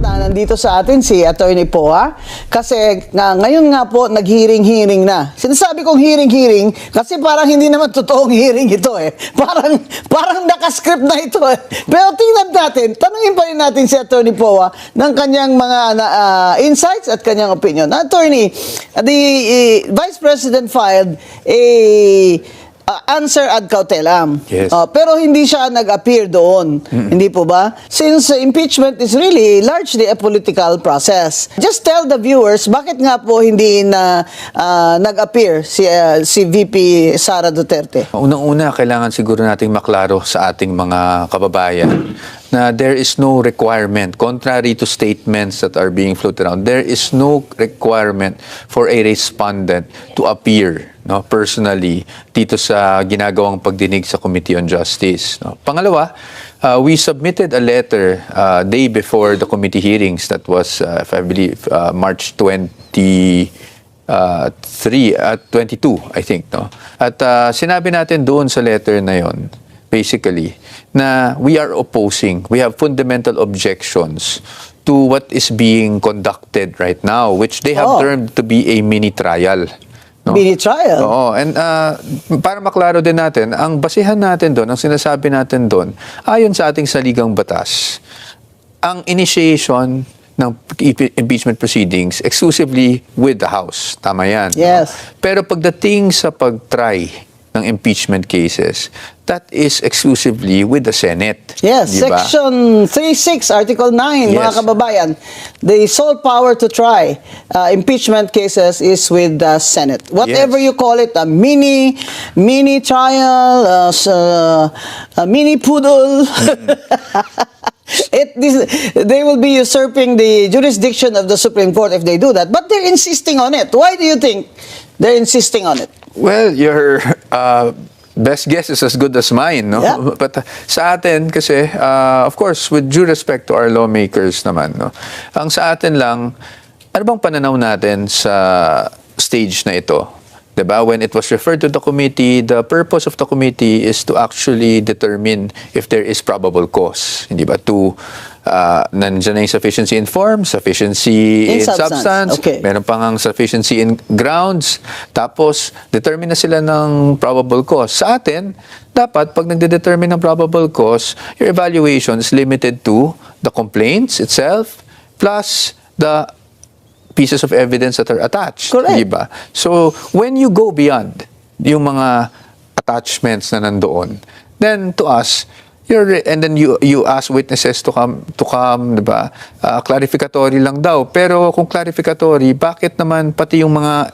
na nandito sa atin si Atty. Poa kasi ngayon nga po nag-hearing na. Sinasabi kong hearing kasi parang hindi naman totoong hearing ito eh. Parang nakascript na ito eh. Pero tingnan natin, tanungin pa rin natin si Atty. Poa ng kanyang mga insights at kanyang opinion. Attorney, the Vice President filed a answer ad cautelam. Yes. Pero hindi siya nag-appear doon. Hindi po ba? Since impeachment is really largely a political process. Just tell the viewers, bakit nga po hindi na nag-appear si VP Sara Duterte? Unang-una, kailangan siguro nating maklaro sa ating mga kababayan na there is no requirement, contrary to statements that are being floated around, there is no requirement for a respondent to appear personally dito sa ginagawang pagdinig sa Committee on Justice. Pangalawa, we submitted a letter day before the committee hearings, that was, if I believe, March 22, I think. At sinabi natin doon sa letter na yon, basically, na we are opposing, we have fundamental objections to what is being conducted right now, which they have termed to be a mini trial. Mini trial? Oo. And para maklaro din natin, ang basihan natin doon, ang sinasabi natin doon, ayon sa ating saligang batas, ang initiation ng impeachment proceedings exclusively with the House. Tama yan. Yes. Pero pagdating sa pag-try ng impeachment cases, that is exclusively with the Senate. Yes, diba? Section 36, Article 9, mga Yes. kababayan. The sole power to try impeachment cases is with the Senate. Whatever you call it, a mini trial, a mini poodle. They will be usurping the jurisdiction of the Supreme Court if they do that. But they're insisting on it. Why do you think they're insisting on it? Well, your best guess is as good as mine, no? Yeah. But sa atin kasi, of course, with due respect to our lawmakers naman, no? Ang sa atin lang, ano bang pananaw natin sa stage na ito? Diba? When it was referred to the committee, the purpose of the committee is to actually determine if there is probable cause. Hindi ba? To nandiyan na yung sufficiency in form, sufficiency in substance, okay. Meron pang ang sufficiency in grounds, tapos determine na sila ng probable cause. Sa atin, dapat pag nagde-determine ng probable cause, your evaluation is limited to the complaints itself plus the pieces of evidence that are attached. Correct. Diba? So, when you go beyond yung mga attachments na nandoon, then to us, and then you ask witnesses to come, diba? Clarificatory lang daw. Pero kung clarificatory, bakit naman pati yung mga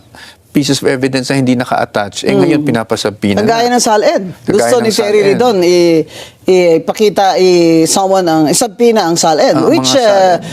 pieces of evidence na hindi naka-attach, ngayon pinapasabina na. Kagaya ng SALN. Gusto ni Terry Ridon ipakita isabpina ang SALN, which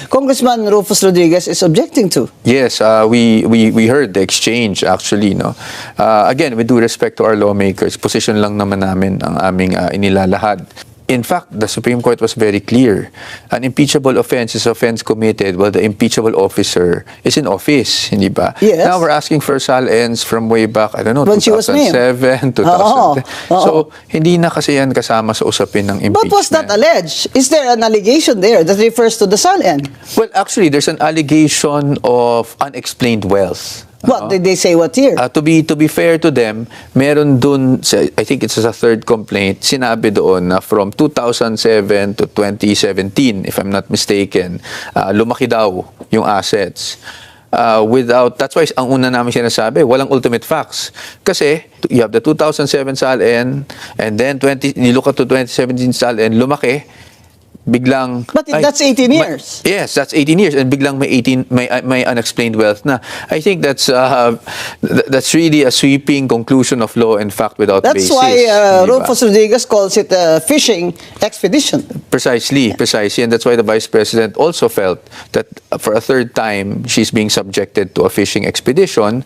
Congressman Rufus Rodriguez is objecting to. Yes, we heard the exchange actually, no. Again, with due respect to our lawmakers, position lang naman namin ang aming inilalahad. In fact, the Supreme Court was very clear. An impeachable offense is offense committed while the impeachable officer is in office, hindi ba? Yes. Now we're asking for SALNs from way back, I don't know, When she was 2007, 2010. So, hindi na kasi yan kasama sa usapin ng impeachment. But was that alleged? Is there an allegation there that refers to the SALN? Well, actually, there's an allegation of unexplained wealth. What did they say? What year? To be fair to them, meron dun, I think it's a third complaint, sinabi doon na from 2007 to 2017, if I'm not mistaken, lumaki daw yung assets. That's why ang una namin sinasabi, walang ultimate facts. Kasi you have the 2007 SALN, and then you look at the 2017 SALN, lumaki, biglang But that's 18 years. Yes, that's 18 years, and biglang may unexplained wealth na. I think that's really a sweeping conclusion of law and fact without basis. That's why Rufus Rodriguez calls it a fishing expedition. Precisely, and that's why the Vice President also felt that for a third time she's being subjected to a fishing expedition,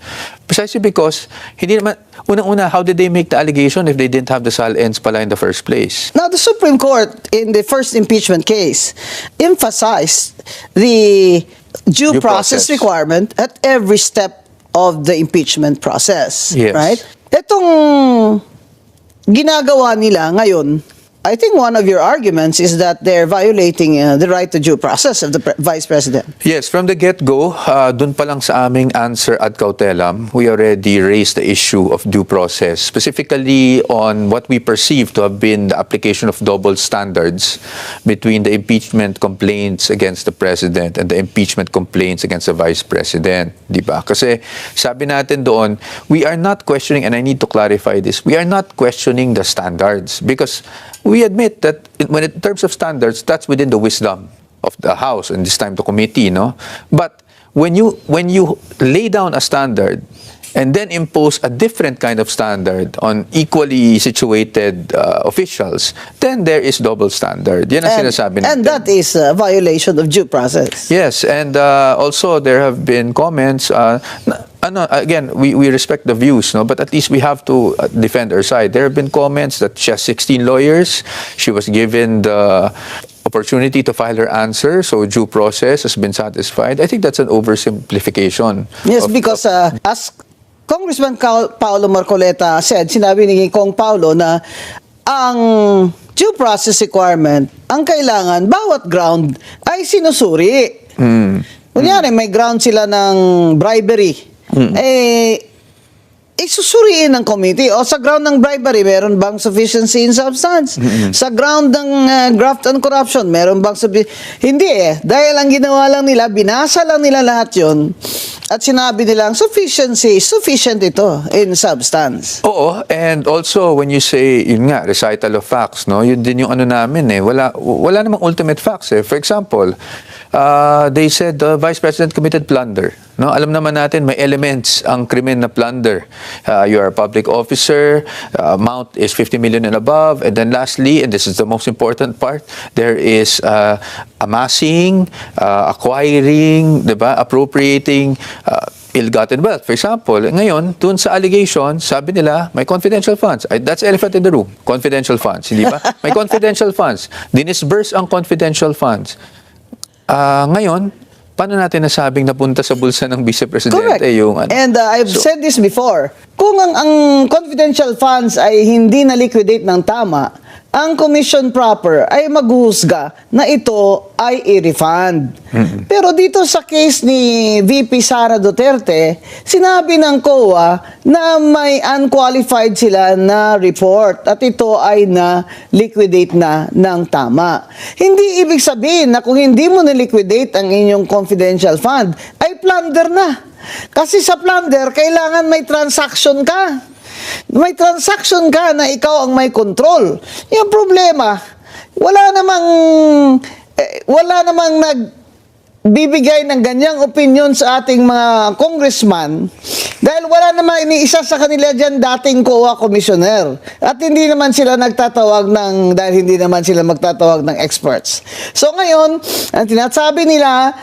precisely because hindi naman, unang-una, how did they make the allegation if they didn't have the SALNs pala in the first place? Now, the Supreme Court, in the first impeachment case, emphasized the due process requirement at every step of the impeachment process. Yes. Right? Itong ginagawa nila ngayon I think one of your arguments is that they're violating the right to due process of the Vice President. Yes, from the get-go, dun pa lang sa aming answer ad cautelam, we already raised the issue of due process, specifically on what we perceive to have been the application of double standards between the impeachment complaints against the President and the impeachment complaints against the Vice President. Di ba? Kasi sabi natin doon, we are not questioning, and I need to clarify this, we are not questioning the standards because we admit that when in terms of standards, that's within the wisdom of the House and this time the committee, no? But when you lay down a standard and then impose a different kind of standard on equally situated officials, then there is double standard. Yan ang sinasabi natin. And that is a violation of due process. Yes, and also there have been comments. Again, we respect the views, no? But at least we have to defend our side. There have been comments that she has 16 lawyers. She was given the opportunity to file her answer, so due process has been satisfied. I think that's an oversimplification. Yes, because as Congressman Paulo Marcoleta said, sinabi ni Kong Paulo na ang due process requirement, ang kailangan, bawat ground ay sinusuri. Kunyari, may ground sila ng bribery. Isusuriin ng committee. O sa ground ng bribery, meron bang sufficiency in substance? Sa ground ng graft and corruption, meron bang Hindi Dahil ang ginawa lang nila, binasa lang nila lahat yun. At sinabi nilang sufficiency, sufficient ito in substance. Oo, and also when you say, yun nga, recital of facts, no? Yun din yung ano namin wala namang ultimate facts For example, they said the Vice President committed plunder. No, alam naman natin may elements ang krimen na plunder. You are a public officer, amount is 50 million and above, and then lastly, and this is the most important part, there is amassing, acquiring, diba, appropriating ill-gotten wealth. For example, ngayon, dun sa allegation, sabi nila, may confidential funds. That's elephant in the room. Confidential funds, hindi ba? May confidential funds. Dinisburse ang confidential funds. Ngayon, paano natin nasabing napunta sa bulsa ng Vice Presidente yung ano? And I've said this before, kung ang confidential funds ay hindi na-liquidate ng tama, ang commission proper ay maghuhusga na ito ay i-refund. Pero dito sa case ni VP Sara Duterte, sinabi ng COA na may unqualified sila na report at ito ay na-liquidate na ng tama. Hindi ibig sabihin na kung hindi mo na-liquidate ang inyong confidential fund, ay plunder na. Kasi sa plunder, kailangan may transaction ka. May transaction ka na ikaw ang may control. Yung problema, wala namang nagbibigay ng ganyang opinion sa ating mga congressman dahil wala namang iniisa sa kanila dyan dating COA commissioner. At hindi naman sila nagtatawag dahil hindi naman sila magtatawag ng experts. So ngayon, ang tinasabi nila,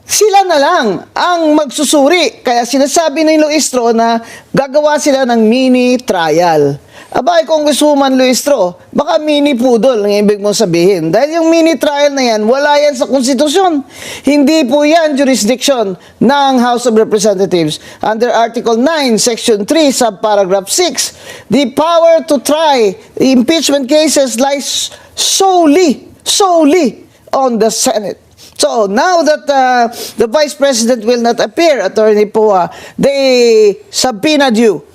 sila na lang ang magsusuri. Kaya sinasabi ni Luistro na gagawa sila ng mini trial. Abay, Congresswoman Luistro, baka mini pudol ang ibig mong sabihin. Dahil yung mini trial na yan, wala yan sa konstitusyon. Hindi po yan jurisdiction ng House of Representatives. Under Article 9, Section 3, Subparagraph 6, the power to try impeachment cases lies solely on the Senate. So now that the Vice President will not appear, Attorney Poa, they subpoenaed you.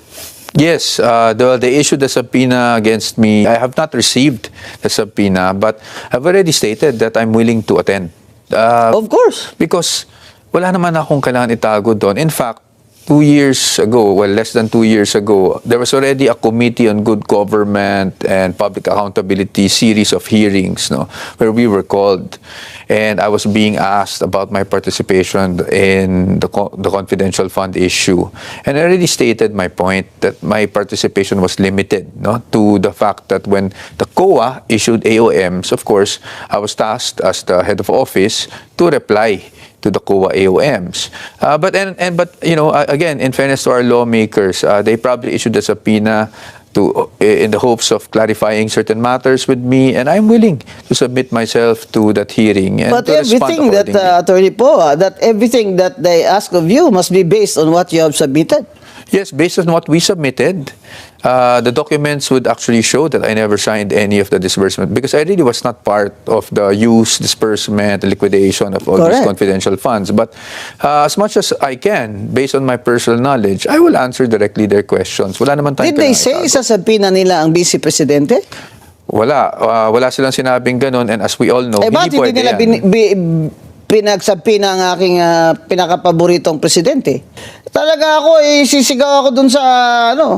Yes, they issued the subpoena against me. I have not received the subpoena, but I've already stated that I'm willing to attend. Of course. Because wala naman akong kailangan itago doon. In fact, 2 years ago, well, less than 2 years ago, there was already a Committee on Good Government and Public Accountability series of hearings, no, where we were called. And I was being asked about my participation in the confidential fund issue. And I already stated my point that my participation was limited, no, to the fact that when the COA issued AOMs, of course, I was tasked as the head of office to reply to the COA AOMs. But you know, again, in fairness to our lawmakers, they probably issued a subpoena in the hopes of clarifying certain matters with me, and I'm willing to submit myself to that hearing. And but everything that, Attorney Poa, that everything that they ask of you must be based on what you have submitted. Yes, based on what we submitted, the documents would actually show that I never signed any of the disbursement because I really was not part of the use, disbursement, liquidation of all these Correct. confidential funds. But as much as I can, based on my personal knowledge, I will answer directly their questions. Wala naman tayong Did they say kailangan itago. isasabina nila ang Vice Presidente? Wala. Wala silang sinabing ganun. And as we all know, Eh, bakit hindi hindi pwede nila yan. pinagsabi ng aking pinakapaboritong presidente? Talaga ako, sisigaw ako dun sa,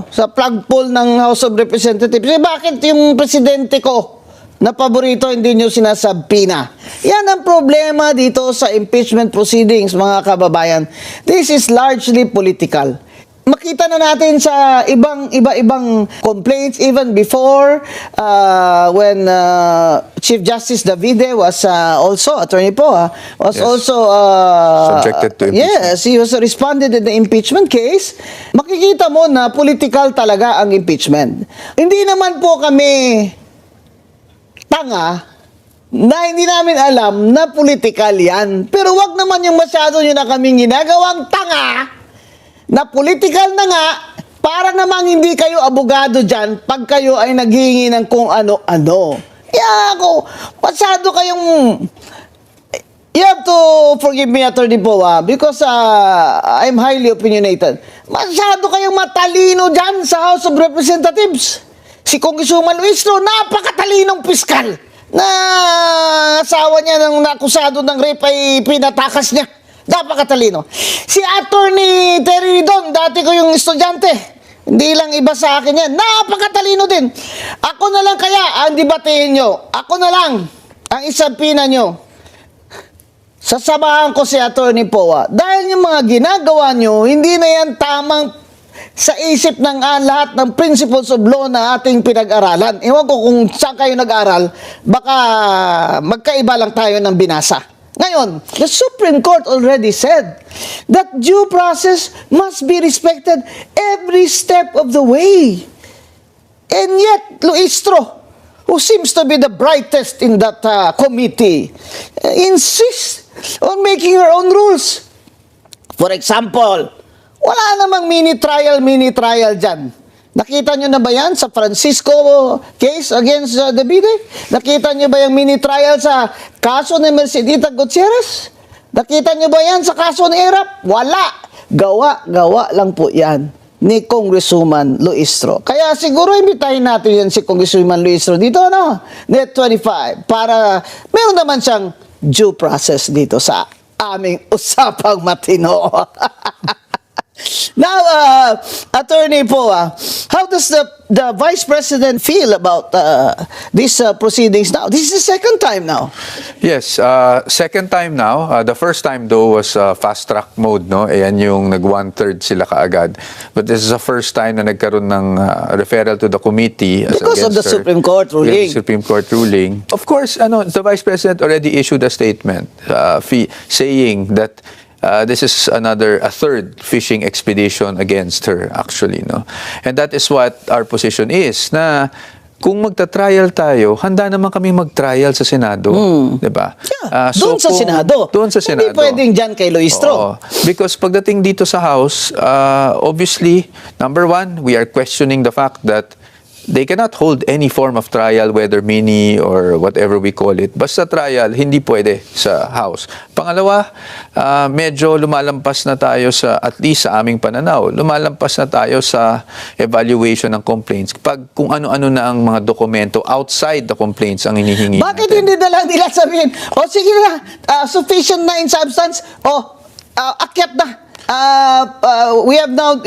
sa flagpole ng House of Representatives. Bakit yung presidente ko na paborito hindi nyo sinasabina? Yan ang problema dito sa impeachment proceedings, mga kababayan. This is largely political. Makita na natin sa iba-ibang complaints even before when Chief Justice Davide was also attorney po was Yes. also Subjected to impeachment. Yes, he was responded in the impeachment case. Makikita mo na political talaga ang impeachment. Hindi naman po kami tanga na hindi namin alam na political yan. Pero wag naman yung masyado nyo na kaming ginagawang tanga na political na nga, para namang hindi kayo abogado dyan pag kayo ay naghihingi ng kung ano-ano. Kaya ako, masyado kayong... You have to forgive me, Atty. Poa, because I'm highly opinionated. Masyado kayong matalino dyan sa House of Representatives. Si Congresswoman Luistro, napakatalinong piskal na asawa niya ng nakusado ng rape ay pinatakas niya. Napakatalino. Si Atty. Ridon, dati ko yung estudyante. Hindi lang iba sa akin yan. Napakatalino din. Ako na lang kaya ang debatehin nyo. Ako na lang ang isabina nyo. Sasamahan ko si Atty. Poa. Dahil yung mga ginagawa nyo, hindi na yan tamang sa isip ng lahat ng principles of law na ating pinag-aralan. Ewan ko kung saan kayo nag-aral, baka magkaiba lang tayo ng binasa. Ngayon, the Supreme Court already said that due process must be respected every step of the way. And yet, Luistro, who seems to be the brightest in that committee, insists on making her own rules. For example, wala namang mini-trial dyan. Nakita nyo na ba yan sa Francisco case against Davide? Nakita nyo ba yung mini-trial sa kaso ni Mercedita Gutierrez? Nakita nyo ba yan sa kaso ni Erap? Wala. Gawa lang po yan ni Congresswoman Luistro. Kaya siguro imbitahin natin yan si Congresswoman Luistro dito, Net 25, para meron naman siyang due process dito sa aming usapang matino. Now, Attorney Poa, how does the Vice President feel about these proceedings now? This is the second time now. Yes, second time now. The first time though was fast track mode, no? Ayan yung nag 1/3 sila kaagad. But this is the first time na nagkaroon ng referral to the committee Because of the against her. Supreme Court ruling. Yes, Supreme Court ruling. Of course, the Vice President already issued a statement saying that this is a third fishing expedition against her, actually, no? And that is what our position is, na kung magta-trial tayo, handa naman kami mag-trial sa Senado, di ba? Yeah, doon sa Senado. Doon sa Senado. Hindi pwedeng dyan kay Luistro. Oo. Because pagdating dito sa House, obviously, number one, we are questioning the fact that they cannot hold any form of trial, whether mini or whatever we call it. Basta trial, hindi pwede sa House. Pangalawa, medyo lumalampas na tayo sa, at least sa aming pananaw, lumalampas na tayo sa evaluation ng complaints. Pag kung ano-ano na ang mga dokumento outside the complaints ang hinihingi Bakit natin. hindi na lang nila sabihin, sige na, sufficient na in substance, akyat na. We have now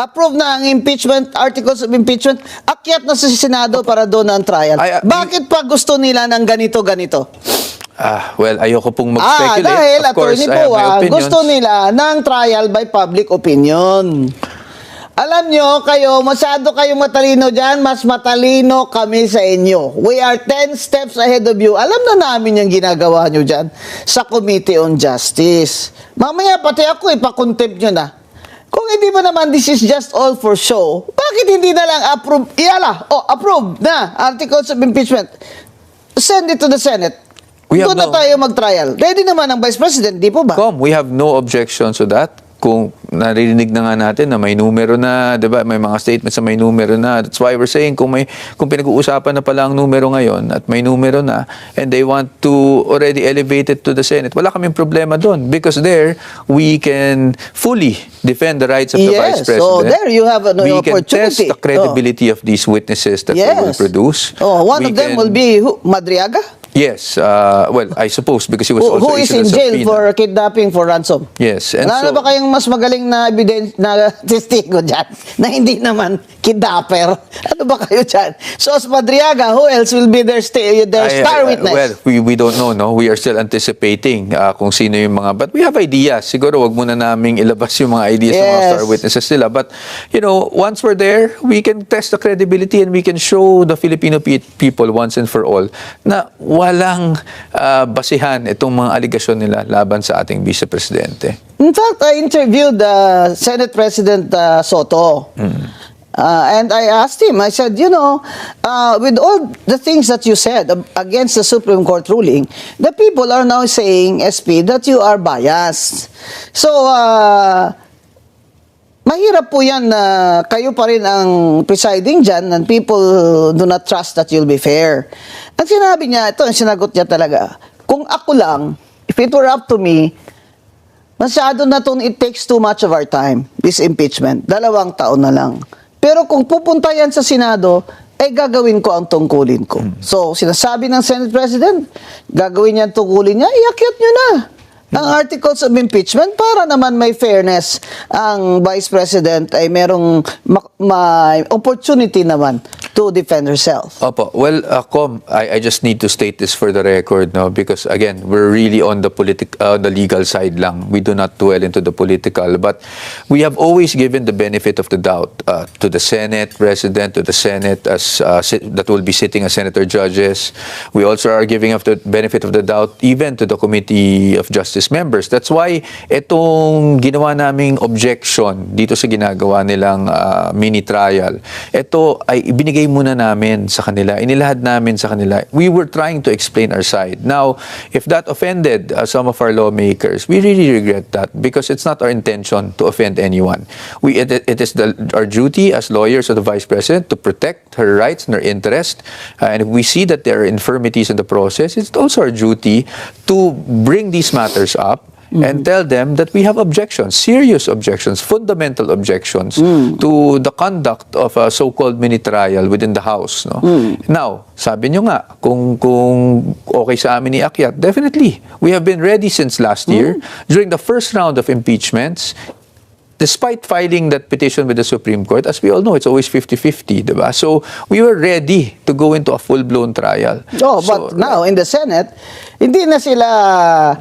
approve na ang impeachment, articles of impeachment, akyat na sa Senado para doon ang trial. Bakit pa gusto nila ng ganito-ganito? Well, ayoko pong mag-speculate. Dahil, Of course, Atty. I have my Poa, opinions. gusto nila ng trial by public opinion. Alam nyo, masyado kayong matalino dyan, mas matalino kami sa inyo. We are 10 steps ahead of you. Alam na namin yung ginagawa nyo dyan sa Committee on Justice. Mamaya, pati ako, ipakontempt nyo na. Kung hindi ba naman this is just all for show, bakit hindi na lang approve? Approve na articles of impeachment. Send it to the Senate. Doon na tayo mag-trial. Ready naman ang Vice President, di po ba? We have no objections to that. kung naririnig na nga natin na may numero na, 'di ba? May mga statements na may numero na. That's why we're saying kung pinag-uusapan na pala ang numero ngayon at may numero na and they want to already elevate it to the Senate, wala kaming problema doon because there we can fully defend the rights of the Vice President. So there you have an we opportunity. can test the credibility of these witnesses that they will produce. One of them will be Madriaga? Yes. Well, I suppose because he was also Who is in issued a jail subpoena. for kidnapping for ransom? Yes. And Wala na ba kayong mas magaling na evidence na testigo dyan na hindi naman kidnapper? Ano ba kayo dyan? So, as Madriaga, who else will be their star witness? Well, we don't know, no? We are still anticipating kung sino yung mga... But we have ideas. Siguro, wag muna naming ilabas yung mga ideas ng mga star witnesses nila. But, you know, once we're there, we can test the credibility and we can show the Filipino people once and for all na walang basihan itong mga aligasyon nila laban sa ating Vice Presidente. In fact, I interviewed Senate President Soto. And I asked him, I said, you know, with all the things that you said against the Supreme Court ruling, the people are now saying, SP, that you are biased. So, mahirap po yan na kayo pa rin ang presiding dyan and people do not trust that you'll be fair. Ang sinabi niya, ito ang sinagot niya talaga, kung ako lang, if it were up to me, masyado na itong it takes too much of our time, this impeachment. 2 taon na lang. Pero kung pupunta yan sa Senado, ay gagawin ko ang tungkulin ko. So, sinasabi ng Senate President, gagawin niya ang tungkulin niya, iakyat niyo na ang articles of impeachment para naman may fairness ang Vice President ay merong may opportunity naman to defend herself. Opo. Well, I just need to state this for the record, no, because again, we're really on the the legal side lang. We do not dwell into the political, but we have always given the benefit of the doubt to the Senate President, to the Senate as that will be sitting as senator judges. We also are giving of the benefit of the doubt even to the Committee of Justice members. That's why itong ginawa naming objection dito sa ginagawa nilang mini trial, ito ay ibinigay muna namin sa kanila, inilahad namin sa kanila. We were trying to explain our side. Now, if that offended some of our lawmakers, we really regret that because it's not our intention to offend anyone. It is our duty as lawyers of the Vice President to protect her rights and her interest. And if we see that there are infirmities in the process, it's also our duty to bring these matters up and tell them that we have objections, serious objections, fundamental objections to the conduct of a so-called mini trial within the House. No? Now, sabi nyo nga, kung okay sa amin ni Akyat, definitely. We have been ready since last year. During the first round of impeachments, despite filing that petition with the Supreme Court, as we all know, it's always 50-50, diba? So, we were ready to go into a full-blown trial. Oh, but now, in the Senate, hindi na sila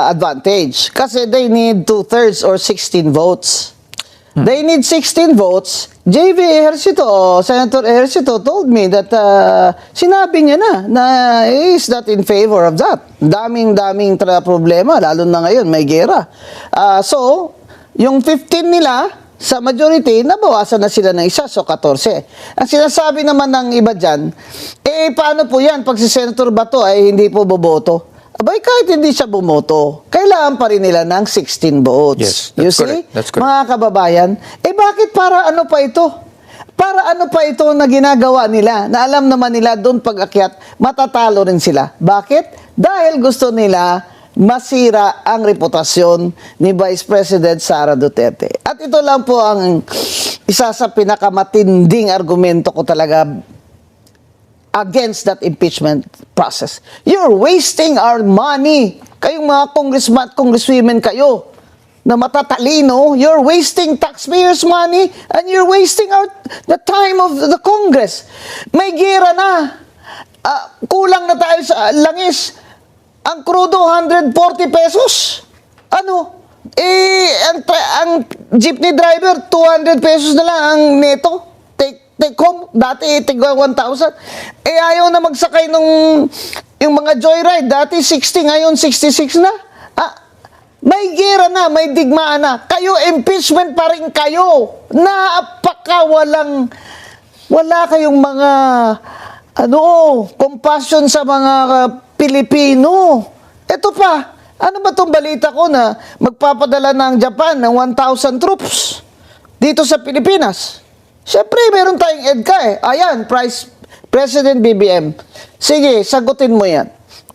advantage kasi they need 2/3 or 16 votes. They need 16 votes. JV Ejercito, Senator Ejercito told me that sinabi niya na he is not in favor of that. Daming problema, lalo na ngayon, may gera. So, yung 15 nila, sa majority, nabawasan na sila ng isa, so 14. Ang sinasabi naman ng iba dyan, paano po yan pag si Senator Bato ay hindi po boboto? Abay, kahit hindi siya bumoto, kailangan pa rin nila ng 16 votes. Yes, you that's see, correct. That's correct. mga kababayan, bakit para ano pa ito? Para ano pa ito na ginagawa nila, na alam naman nila doon pag-akyat, matatalo rin sila. Bakit? Dahil gusto nila masira ang reputasyon ni Vice President Sara Duterte. At ito lang po ang isa sa pinakamatinding argumento ko talaga against that impeachment process. You're wasting our money. Kayong mga congressmen at congresswomen kayo na matatalino, you're wasting taxpayers' money and you're wasting the time of the Congress. May gera na. Kulang na tayo sa langis. Ang crudo, 140 pesos. Ano? Ang jeepney driver, 200 pesos na lang ang neto. Take home, dati tigwa 1,000. Ayaw na magsakay yung mga joyride. Dati 60, ngayon 66 na. May gera na, may digmaan na. Kayo, impeachment pa rin kayo. Wala kayong mga, compassion sa mga Pilipino. Ito pa, Ano ba itong balita ko na magpapadala ng Japan ng 1,000 troops dito sa Pilipinas? Siyempre, meron tayong EDCA eh. Ayan, President BBM. Sige, sagutin mo yan.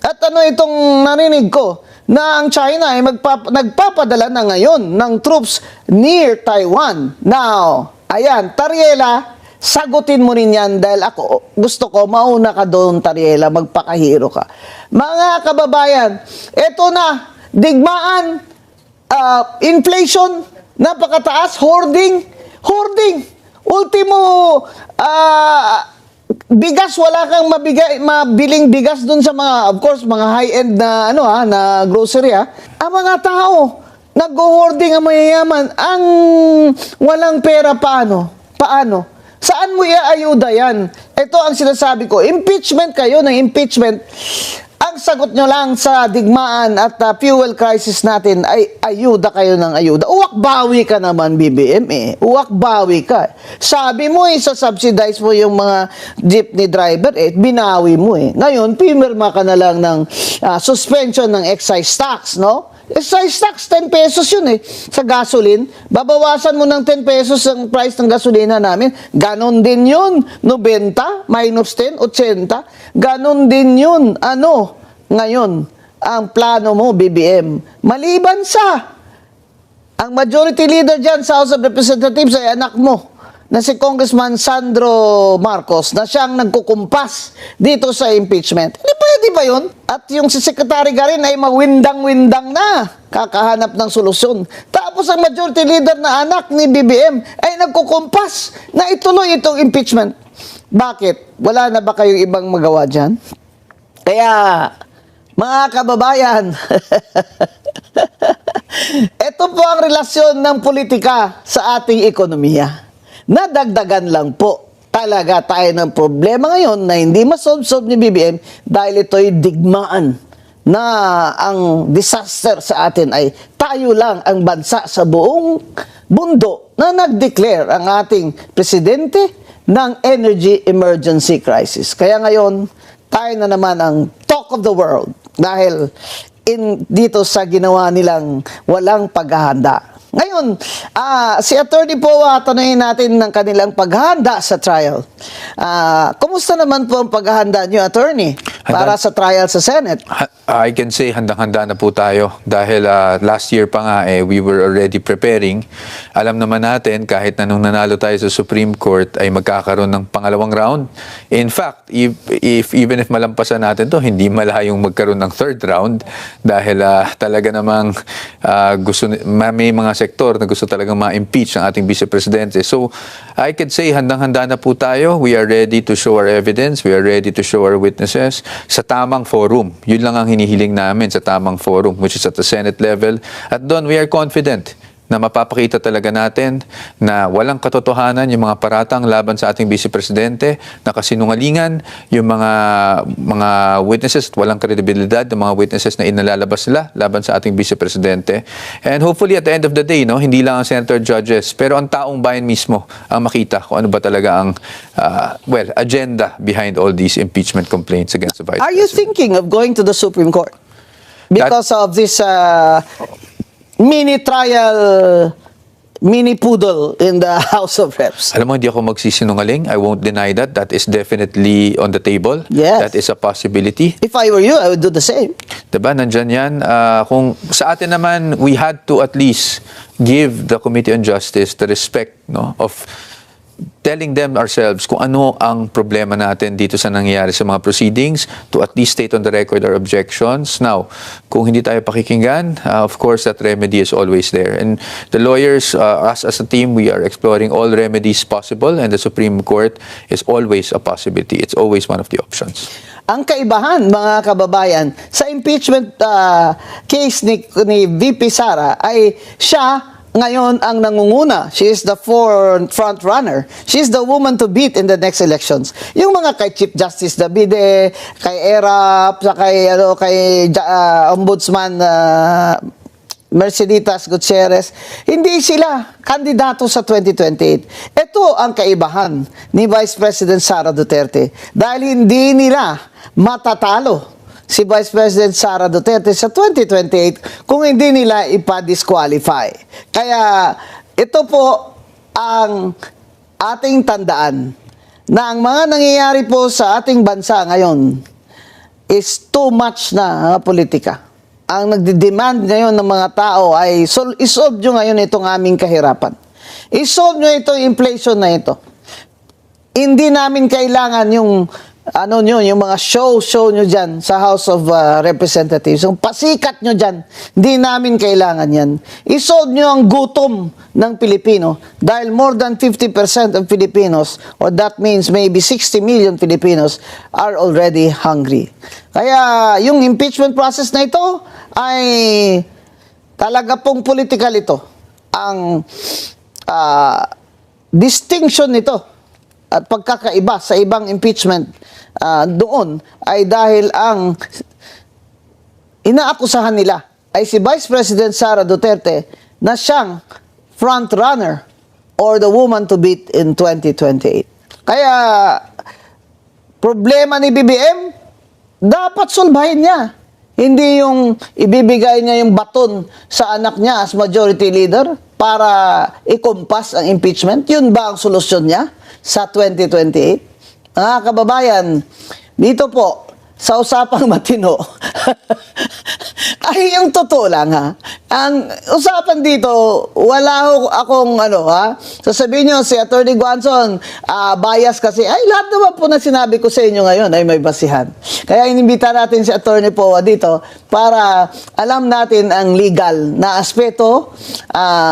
At ano itong narinig ko? Na ang China ay nagpapadala na ngayon ng troops near Taiwan. Now, ayan, Tariela, sagutin mo rin yan dahil ako, gusto ko, mauna ka doon, Tariela, magpakahiro ka. Mga kababayan, eto na, digmaan, inflation, napakataas, hoarding, ultimo, bigas, wala kang mabiling bigas dun sa mga, of course, mga high-end na, na grocery, Ang mga tao, nag-hoarding ang mayayaman, ang walang pera, paano? Saan mo iaayuda yan? Ito ang sinasabi ko, impeachment kayo ng impeachment. Ang sagot nyo lang sa digmaan at fuel crisis natin ay ayuda kayo ng ayuda. Uwak-bawi ka naman, BBM Uwak-bawi ka. Sabi mo sa-subsidize mo yung mga jeepney driver, binawi mo Ngayon, pimirma ka na lang ng suspension ng excise tax, no? Excise tax, 10 pesos yun sa gasoline. Babawasan mo ng 10 pesos ang price ng gasolina namin. Ganon din yun. 90 minus 10, 80. Ganon din yun. Ngayon, ang plano mo, BBM, maliban sa ang majority leader dyan sa House of Representatives ay anak mo na si Congressman Sandro Marcos na siyang nagkukumpas dito sa impeachment. Hindi pwede ba yun? At yung si Secretary Garin ay mawindang-windang na kakahanap ng solusyon. Tapos ang majority leader na anak ni BBM ay nagkukumpas na ituloy itong impeachment. Bakit? Wala na ba kayong ibang magawa dyan? Kaya, mga kababayan, ito po ang relasyon ng politika sa ating ekonomiya. Nadagdagan lang po talaga tayo ng problema ngayon na hindi masolve ni BBM dahil ito'y digmaan na ang disaster sa atin ay tayo lang ang bansa sa buong mundo na nag-declare ang ating presidente ng energy emergency crisis. Kaya ngayon, tayo na naman ang talk of the world dahil dito sa ginawa nilang walang paghahanda. Ngayon, si Atty. po, tanungin natin ng kanilang paghahanda sa trial. Kumusta naman po ang paghahanda niyo, Attorney, para sa trial sa Senate? I can say handang-handa na po tayo dahil last year pa nga we were already preparing. Alam naman natin kahit na nung nanalo tayo sa Supreme Court ay magkakaroon ng pangalawang round. In fact, even if malampasan natin to, hindi malayong magkaroon ng third round dahil talaga namang may mga sektor na gusto talagang ma-impeach ang ating Vice Presidente. So, I could say handang-handa na po tayo. We are ready to show our evidence. We are ready to show our witnesses sa tamang forum. Yun lang ang hinihiling namin, sa tamang forum, which is at the Senate level. At doon, we are confident na mapapakita talaga natin na walang katotohanan yung mga paratang laban sa ating Vice Presidente, na kasinungalingan yung mga witnesses, walang kredibilidad ng mga witnesses na inalalabas nila laban sa ating Vice Presidente. And hopefully at the end of the day, hindi lang ang senator judges, pero ang taong bayan mismo ang makita kung ano ba talaga ang agenda behind all these impeachment complaints against the Vice President. Are you thinking of going to the Supreme Court because of this mini trial, mini poodle in the House of Reps? Alam mo, hindi ako magsisinungaling. I won't deny that. That is definitely on the table. Yes. That is a possibility. If I were you, I would do the same. Diba? Nandyan yan. Kung sa atin naman, we had to at least give the Committee on Justice the respect of telling them ourselves kung ano ang problema natin dito sa nangyayari sa mga proceedings, to at least state on the record our objections. Now, kung hindi tayo pakikinggan, of course, that remedy is always there. And the lawyers, us as a team, we are exploring all remedies possible, and the Supreme Court is always a possibility. It's always one of the options. Ang kaibahan, mga kababayan, sa impeachment case ni VP Sara ay siya ngayon ang nangunguna. She is the front runner. She is the woman to beat in the next elections. Yung mga kay Chief Justice Davide, kay ERAP, kay Ombudsman Merceditas Gutierrez, hindi sila kandidato sa 2028. Ito ang kaibahan ni Vice President Sara Duterte dahil hindi nila matatalo si Vice President Sara Duterte sa 2028 kung hindi nila ipa-disqualify. Kaya ito po ang ating tandaan na ang mga nangyayari po sa ating bansa ngayon is too much na politika. Ang nagdi-demand ngayon ng mga tao ay isolve nyo ngayon itong aming kahirapan. Isolve nyo itong inflation na ito. Hindi namin kailangan yung yung mga show nyo dyan sa House of Representatives. Yung pasikat nyo dyan, hindi namin kailangan yan. Isolve nyo ang gutom ng Pilipino dahil more than 50% of Filipinos, or that means maybe 60 million Filipinos, are already hungry. Kaya yung impeachment process na ito ay talaga pong political ito. Ang distinction nito at pagkakaiba sa ibang impeachment doon ay dahil ang inaakusahan nila ay si Vice President Sara Duterte na siyang front runner or the woman to beat in 2028. Kaya problema ni BBM dapat sulbahin niya. Hindi yung ibibigay niya yung baton sa anak niya as majority leader para ikumpas ang impeachment. Yun ba ang solusyon niya sa 2028? Mga kababayan, dito po, sa usapang matino, ay yung totoo lang ha. Ang usapan dito, wala akong sasabihin nyo si Atty. Guanzon, bias kasi, ay lahat naman po na sinabi ko sa inyo ngayon ay may basihan. Kaya inimbita natin si Atty. Poa dito para alam natin ang legal na aspeto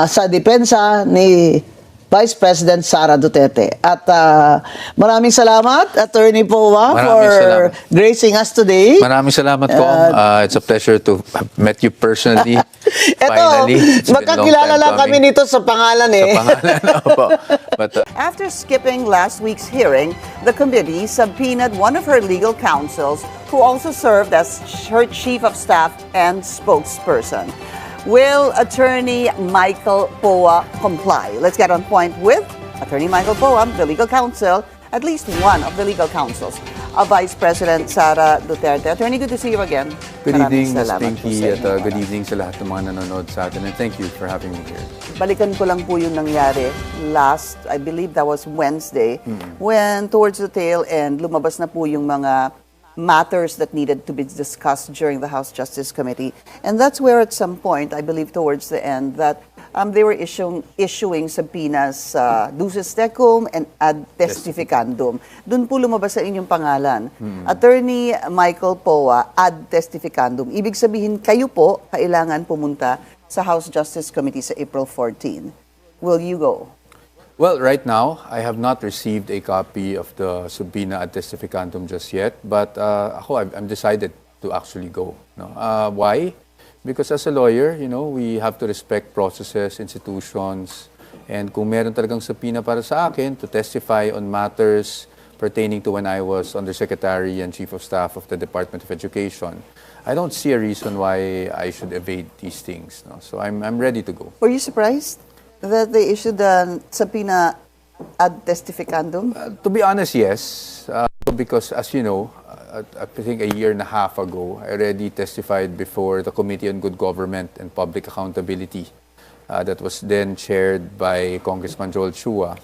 sa depensa ni Vice President Sara Duterte. At maraming salamat, Atty. Poa, for gracing us today. Maraming salamat po. It's a pleasure to have met you personally. Finally. Magkakilala lang kami nito sa pangalan eh. Sa pangalan, opo. But, After skipping last week's hearing, the committee subpoenaed one of her legal counsels who also served as her chief of staff and spokesperson. Will Attorney Michael Poa comply? Let's get on point with Attorney Michael Poa, the legal counsel, at least one of the legal counsels of Vice President Sara Duterte. Attorney, good to see you again. good evening, Ms. Salamat po Pinky, sa at inyo. good evening sa lahat ng mga nanonood sa atin. And thank you for having me here. Balikan ko lang po yung nangyari last, I believe that was Wednesday, when towards the tail end, lumabas na po yung mga matters that needed to be discussed during the House Justice Committee. And that's where at some point, I believe towards the end, that they were issuing subpoenas duces tecum and ad testificandum. Doon po lumabas sa inyong pangalan. Attorney Michael Poa, ad testificandum. Ibig sabihin, kayo po kailangan pumunta sa House Justice Committee sa April 14. Will you go? Well, right now, I have not received a copy of the subpoena ad testificandum just yet, but I'm decided to actually go. No? Why? Because as a lawyer, we have to respect processes, institutions, and kung meron talagang subpoena para sa akin to testify on matters pertaining to when I was Undersecretary and Chief of Staff of the Department of Education, I don't see a reason why I should evade these things. No? So I'm ready to go. Were you surprised that they issued a subpoena ad testificandum? To be honest, yes. Because as you know, I think a year and a half ago, I already testified before the Committee on Good Government and Public Accountability that was then chaired by Congressman Joel Chua.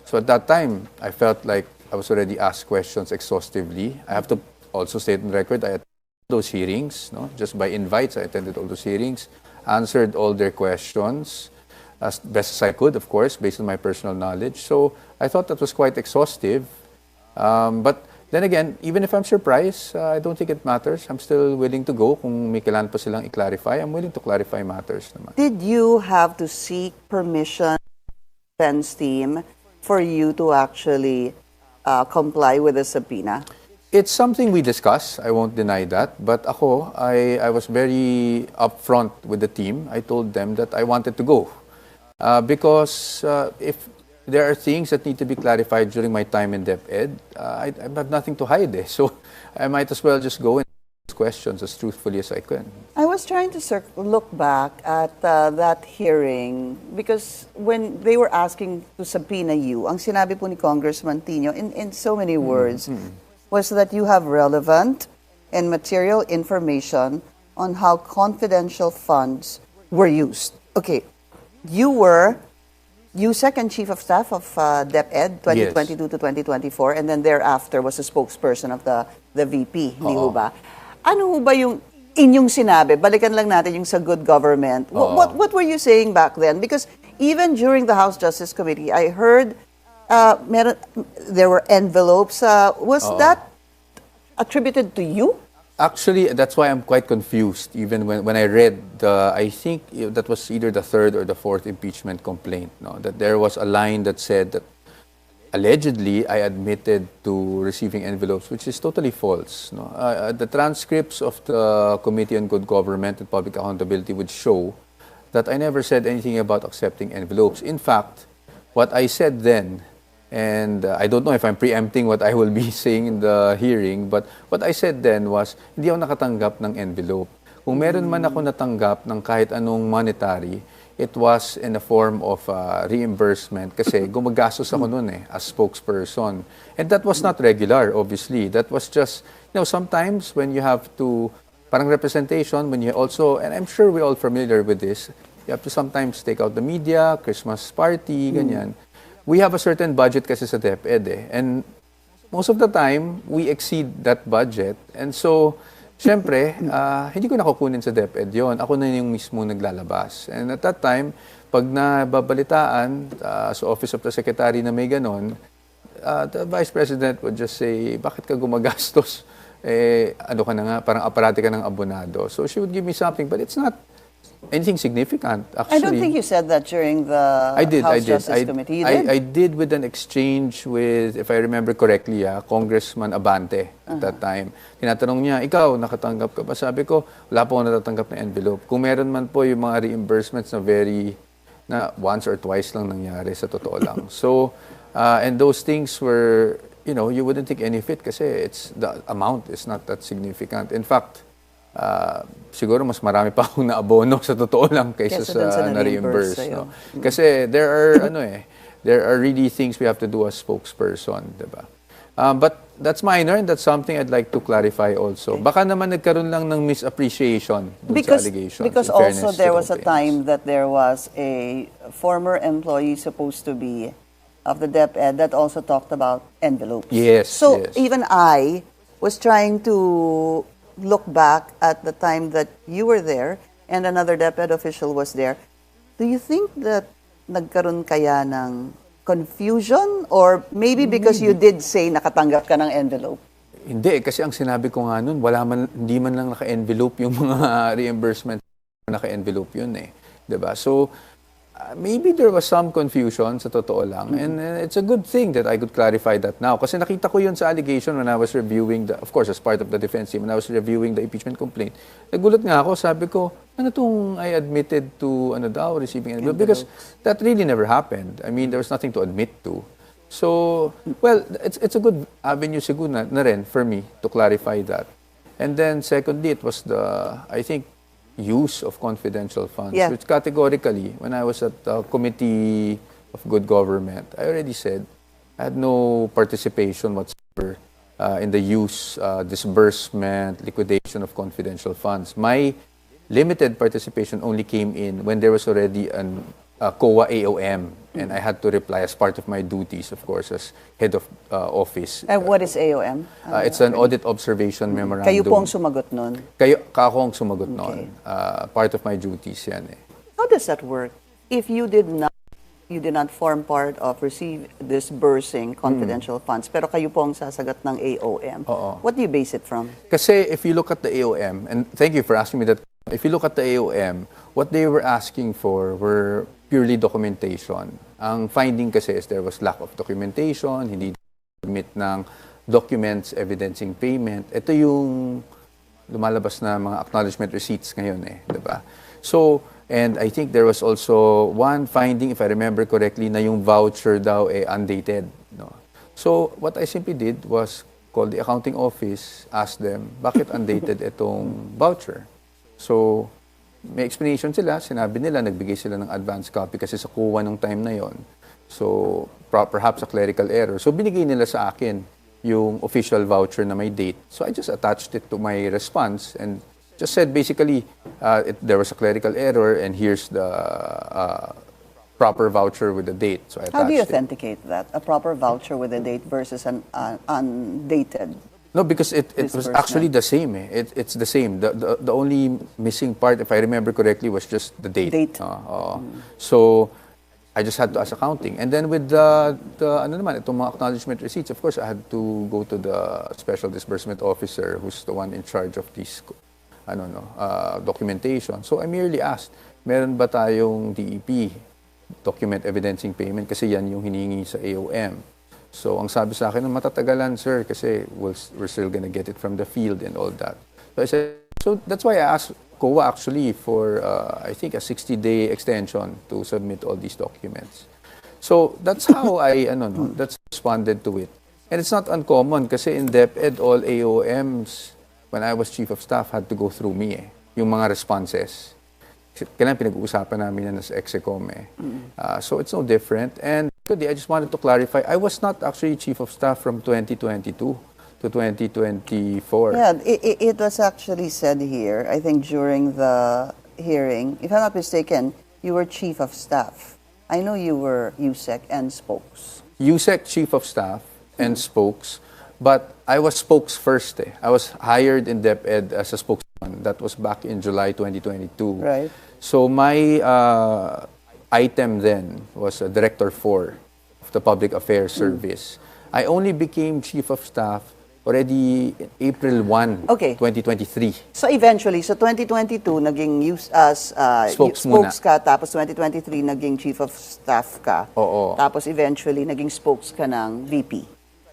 So at that time, I felt like I was already asked questions exhaustively. I have to also state on record, I attended those hearings, just by invites, I attended all those hearings, answered all their questions as best as I could, of course, based on my personal knowledge. So I thought that was quite exhaustive. But then again, even if I'm surprised, I don't think it matters. I'm still willing to go. Kung may kailangan pa silang i-clarify, I'm willing to clarify matters naman. Did you have to seek permission from the defense team for you to actually comply with the subpoena? It's something we discuss. I won't deny that. But ako, I was very upfront with the team. I told them that I wanted to go. Because if there are things that need to be clarified during my time in DepEd, I have nothing to hide. So I might as well just go and ask questions as truthfully as I can. I was trying to look back at that hearing because when they were asking to subpoena you, ang sinabi po ni Congressman Tino in so many words was that you have relevant and material information on how confidential funds were used. Okay, you were second Chief of Staff of DepEd 2022 to 2024, and then thereafter was a spokesperson of the VP, hindi ho ba? Ano ho ba yung inyong sinabi? Balikan lang natin yung sa good government. What were you saying back then? Because even during the House Justice Committee, I heard there were envelopes. Was that attributed to you? Actually, that's why I'm quite confused. Even when I read I think that was either the third or the fourth impeachment complaint. No, that there was a line that said that allegedly I admitted to receiving envelopes, which is totally false. No, the transcripts of the Committee on Good Government and Public Accountability would show that I never said anything about accepting envelopes. In fact, what I said then. And I don't know if I'm preempting what I will be saying in the hearing, but what I said then was, hindi ako nakatanggap ng envelope. Kung meron man ako natanggap ng kahit anong monetary, it was in a form of reimbursement kasi gumagastos ako noon as spokesperson. And that was not regular, obviously. That was just, sometimes when you have to, parang representation, when you also, and I'm sure we're all familiar with this, you have to sometimes take out the media, Christmas party, ganyan. We have a certain budget kasi sa DepEd and most of the time, we exceed that budget. And so, syempre, hindi ko nakukunin sa DepEd yon. Ako na yung mismo naglalabas. And at that time, pag nababalitaan sa Office of the Secretary na may ganon, the Vice President would just say, bakit ka gumagastos? Ano ka na nga, parang aparate ka ng abonado. So she would give me something, but it's not anything significant, actually. I don't think you said that during the House Justice Committee. You did? I did with an exchange with, if I remember correctly, Congressman Abante at that time. Tinatanong niya, ikaw, nakatanggap ka ba? Sabi ko, wala po ako natatanggap na envelope. Kung meron man po yung mga reimbursements na once or twice lang nangyari, sa totoo lang. So, and those things were, you wouldn't think any of it kasi the amount is not that significant. In fact, siguro mas marami pa akong naabono sa totoo lang kaysa sa na-reimburse. No? Kasi there are really things we have to do as spokesperson, diba? But that's minor and that's something I'd like to clarify also. Baka naman nagkaroon lang ng misappreciation sa allegations. Because also there was a time that there was a former employee supposed to be of the DepEd that also talked about envelopes. Yes. So even I was trying to look back at the time that you were there and another DepEd official was there. Do you think that nagkaroon kaya ng confusion or maybe because you did say nakatanggap ka ng envelope? Hindi, kasi ang sinabi ko nga nun, hindi man lang naka-envelope yung mga reimbursement, naka-envelope yun diba? So, maybe there was some confusion sa totoo lang and it's a good thing that I could clarify that now kasi nakita ko yun sa allegation when I was reviewing of course as part of the defense team when I was reviewing the impeachment complaint. Nagulat nga ako, sabi ko, ano tong I admitted to receiving envelope because that really never happened. I mean, there was nothing to admit to. So, well, it's a good avenue siguro na rin for me to clarify that. And then secondly, it was I think use of confidential funds, which categorically, when I was at the Committee of Good Government, I already said I had no participation whatsoever in the use, disbursement, liquidation of confidential funds. My limited participation only came in when there was already a COA AOM, and I had to reply as part of my duties, of course, as head of office. And what is AOM? It's an audit observation memorandum. Kayo po ang sumagot nun? Ako ang sumagot nun. Part of my duties yan How does that work? If you did not form part of disbursing confidential funds, pero kayo po ang sasagot ng AOM, what do you base it from? Kasi if you look at the AOM, and thank you for asking me that, if you look at the AOM, what they were asking for were purely documentation. Ang finding kasi is there was lack of documentation, hindi submit ng documents evidencing payment. Ito yung lumalabas na mga acknowledgement receipts ngayon diba? So, and I think there was also one finding, if I remember correctly, na yung voucher daw undated. No? So, what I simply did was call the accounting office, ask them, bakit undated itong voucher? So, may explanation sila, sinabi nila, nagbigay sila ng advance copy kasi sa kuha nung time na yon. So, perhaps a clerical error. So, binigay nila sa akin yung official voucher na may date. So I just attached it to my response and just said basically there was a clerical error and here's the proper voucher with the date. So I How do you attached it. authenticate that? A proper voucher with a date versus an undated? No, because it was Disbursement. actually the same. It's the same. The only missing part, if I remember correctly, was just the date. Date. So I just had to ask accounting. And then with the ano naman, itong mga acknowledgement receipts, of course, I had to go to the special disbursement officer who's the one in charge of this documentation. So I merely asked, meron ba tayong DEP, document evidencing payment, kasi yan yung hinihingi sa AOM. So ang sabi sa akin, matatagalan sir, kasi we're still gonna get it from the field and all that. So I said, so that's why I asked COA actually for, I think, a 60-day extension to submit all these documents. So that's how I that's responded to it. And it's not uncommon kasi in DepEd, all AOMs, when I was Chief of Staff, had to go through me yung mga responses. Kailan pinag-uusapan namin yan sa Execom so it's no different. And I just wanted to clarify, I was not actually Chief of Staff from 2022 to 2024. Yeah, it was actually said here, I think during the hearing, if I'm not mistaken, you were Chief of Staff. I know you were USEC and spokes. USEC Chief of Staff and spokes, but I was spokes first. I was hired in DepEd as a spokesman. That was back in July 2022. Right. So my item then was Director 4 of the Public Affairs Service. I only became Chief of Staff already April 1, Okay. 2023. So eventually, so 2022, naging spokes ka, tapos 2023, naging Chief of Staff ka. Oo. Tapos eventually, naging spokes ka ng VP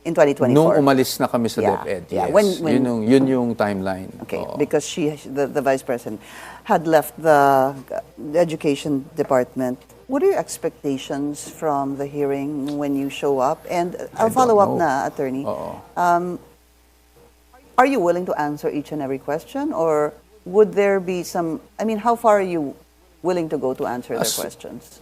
in 2024. Nung umalis na kami sa Yeah. DepEd, Yeah. yes. When- Yun yung timeline. Okay, Oo. because the Vice President had left the Education Department. What are your expectations from the hearing when you show up? And I'll don't follow up know. na, Attorney. Oo. Are you willing to answer each and every question? Or would there be some, I mean, how far are you willing to go to answer their questions?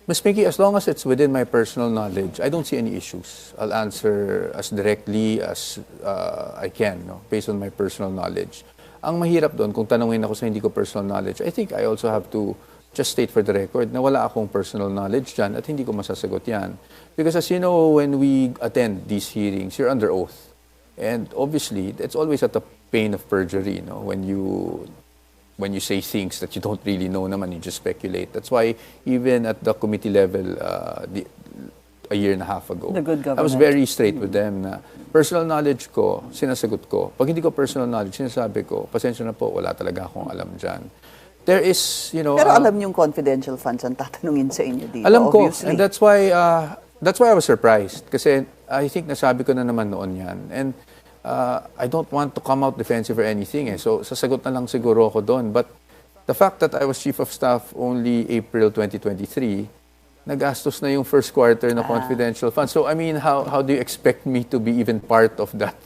Ms. Mickey, as long as it's within my personal knowledge, I don't see any issues. I'll answer as directly as I can, based on my personal knowledge. Ang mahirap doon, kung tanungin ako sa hindi ko personal knowledge, I think I also have to just state for the record na wala akong personal knowledge dyan at hindi ko masasagot yan. Because as you know, when we attend these hearings, you're under oath. And obviously, it's always at the pain of perjury, when you say things that you don't really know naman, you just speculate. That's why even at the committee level a year and a half ago, The good I was government. very straight with them na personal knowledge ko, sinasagot ko. Pag hindi ko personal knowledge, sinasabi ko, pasensya na po, wala talaga akong alam dyan. There is, Pero alam niyong confidential funds ang tatanungin sa inyo dito, alam ko, obviously. and that's why I was surprised. Kasi I think nasabi ko na naman noon yan. And I don't want to come out defensive or anything. So sasagot na lang siguro ako doon. But the fact that I was Chief of Staff only April 2023, nagastos na yung first quarter na confidential funds. So I mean, how do you expect me to be even part of that?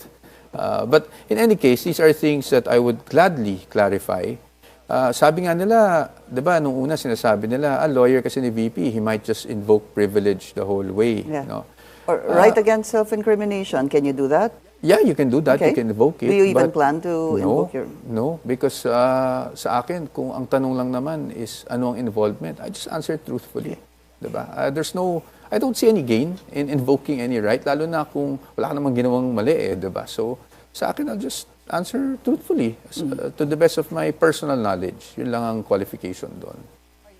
But in any case, these are things that I would gladly clarify. Sabi nga nila, di ba, nung una sinasabi nila, lawyer kasi ni VP, he might just invoke privilege the whole way. Yeah. Or right against self-incrimination, can you do that? Yeah, you can do that. Okay. You can invoke it. Do you even but plan to invoke your... No, because sa akin, kung ang tanong lang naman is ano ang involvement, I just answer truthfully. Diba? I don't see any gain in invoking any right, lalo na kung wala ka namang ginawang mali diba? So, sa akin, I'll just answer truthfully to the best of my personal knowledge. Yun lang ang qualification doon.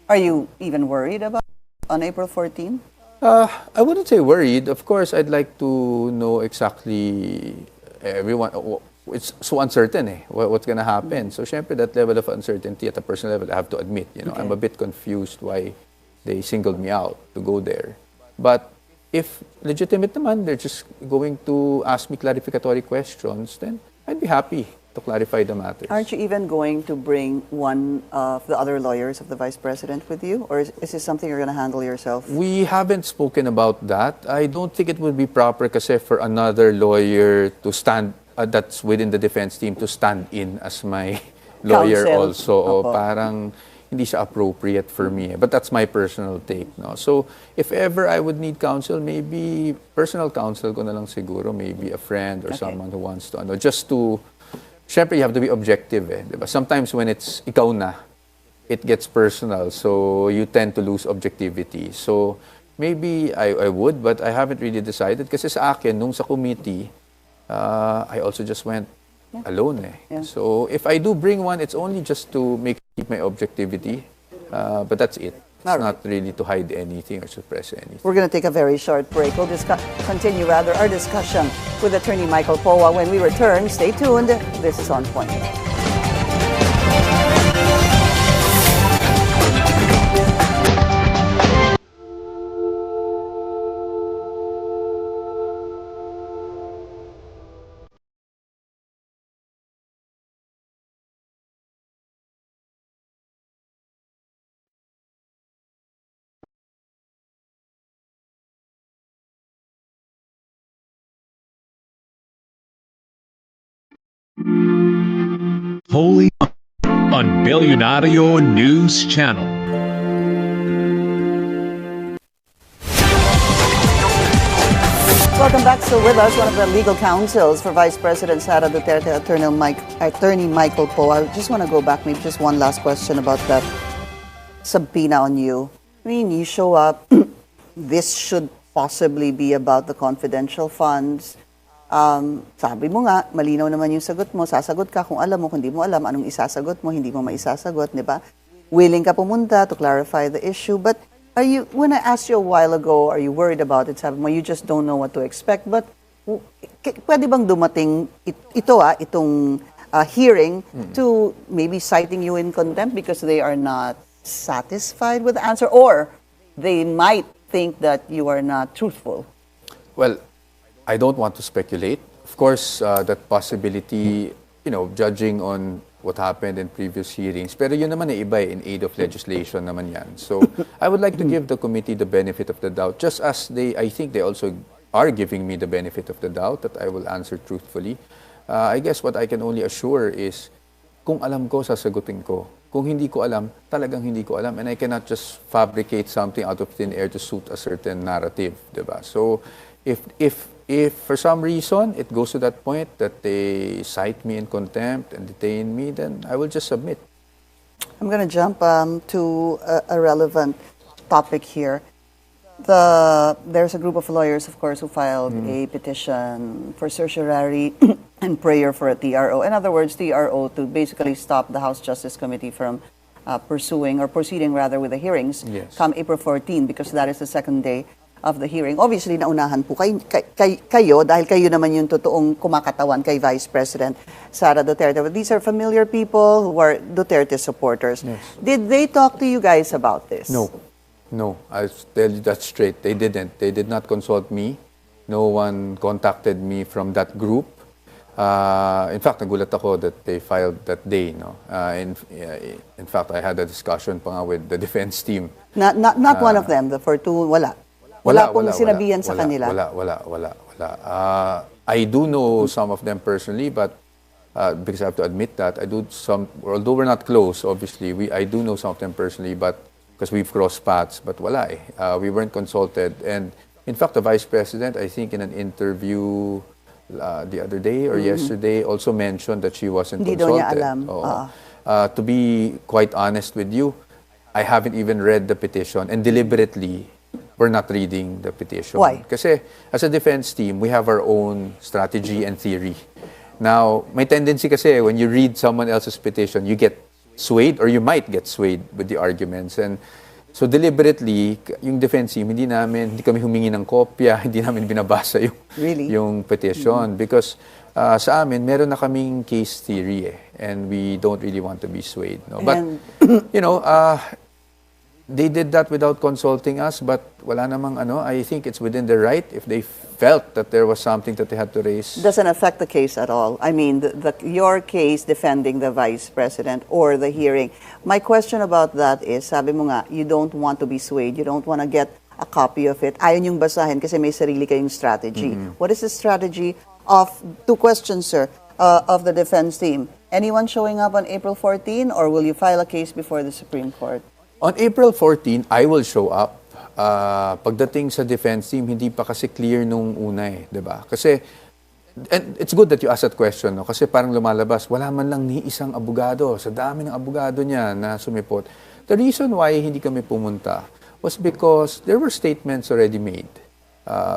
Are you even worried about on April 14? I wouldn't say worried. Of course, I'd like to know exactly everyone. It's so uncertain what's going to happen. So, syempre, that level of uncertainty at a personal level, I have to admit, Okay. I'm a bit confused why they singled me out to go there. But if legitimate naman, they're just going to ask me clarificatory questions, then I'd be happy to clarify the matters. Aren't you even going to bring one of the other lawyers of the Vice President with you? Or is this something you're going to handle yourself? We haven't spoken about that. I don't think it would be proper kasi for another lawyer to stand, that's within the defense team, to stand in as my lawyer Counsel. also. O Opo. parang hindi siya appropriate for me. But that's my personal take, no? So, if ever I would need counsel, maybe personal counsel ko na lang siguro, maybe a friend or someone who wants to, just to, syempre, you have to be objective, diba? Sometimes when it's ikaw na, it gets personal, so you tend to lose objectivity. So, maybe I would, but I haven't really decided. Kasi sa akin, nung sa committee, I also just went alone. So if I do bring one, it's only just to keep my objectivity. But that's it. It's not really to hide anything or suppress anything. We're going to take a very short break. We'll continue our discussion with Attorney Michael Poa. When we return, stay tuned. This is On Point. Wholly on Billionario News Channel. Welcome back. Still with us, one of the legal counsels for Vice President Sara Duterte, Attorney Michael Poa. I just want to go back, maybe just one last question about that subpoena on you. I mean, you show up, this should possibly be about the confidential funds. Sabi mo nga, malinaw naman yung sagot mo, sasagot ka kung alam mo, kung hindi mo alam, anong isasagot mo, hindi mo maisasagot, di ba? Willing ka pumunta to clarify the issue, but when I asked you a while ago, are you worried about it? Sabi mo, you just don't know what to expect, but pwede bang dumating itong hearing to maybe citing you in contempt because they are not satisfied with the answer, or they might think that you are not truthful? Well, I don't want to speculate. Of course, that possibility, judging on what happened in previous hearings, pero yun naman ay iba in aid of legislation naman yan. So, I would like to give the committee the benefit of the doubt, just as I think they also are giving me the benefit of the doubt that I will answer truthfully. I guess what I can only assure is, kung alam ko, sasagutin ko. Kung hindi ko alam, talagang hindi ko alam. And I cannot just fabricate something out of thin air to suit a certain narrative, diba? So, if for some reason it goes to that point that they cite me in contempt and detain me, then I will just submit. I'm going to jump to a relevant topic here. There's a group of lawyers, of course, who filed a petition for certiorari and prayer for a TRO. In other words, TRO to basically stop the House Justice Committee from proceeding with the hearings come April 14, because that is the second day of the hearing. Obviously, naunahan po kayo dahil kayo naman yung totoong kumakatawan kay Vice President Sara Duterte. But these are familiar people who are Duterte supporters. Yes. Did they talk to you guys about this? No. I'll tell you that straight. They didn't. They did not consult me. No one contacted me from that group. In fact, nagulat ako that they filed that day. In fact, I had a discussion pa nga with the defense team. Not one of them. The for two, wala. Wala pong sinabihan sa kanila. Wala. I do know some of them personally, but because I have to admit that, although we're not close, obviously, I do know some of them personally, but because we've crossed paths, but wala we weren't consulted. And in fact, the Vice President, I think in an interview the other day or yesterday, also mentioned that she wasn't consulted. Hindi daw niya alam. To be quite honest with you, I haven't even read the petition, and deliberately, we're not reading the petition. Why? Kasi as a defense team, we have our own strategy and theory. Now, my tendency kasi, when you read someone else's petition, you get swayed, or you might get swayed with the arguments. And so deliberately, yung defense team, hindi kami humingi ng kopya, hindi namin binabasa yung petition. Because sa amin, meron na kaming case theory and we don't really want to be swayed. No? But, they did that without consulting us, but wala namang I think it's within their right if they felt that there was something that they had to raise. Doesn't affect the case at all. I mean, your case defending the Vice President or the hearing. My question about that is, sabi mo nga, you don't want to be swayed. You don't want to get a copy of it. Ayaw niyong basahin kasi may sarili kayong strategy. What is the strategy of, two questions, sir, of the defense team? Anyone showing up on April 14, or will you file a case before the Supreme Court? On April 14, I will show up. Pagdating sa defense team, hindi pa kasi clear nung una eh, 'di ba? Kasi and it's good that you asked that question, no? Kasi parang lumalabas, wala man lang ni isang abogado, sa dami ng abogado niya na sumipot. The reason why hindi kami pumunta was because there were statements already made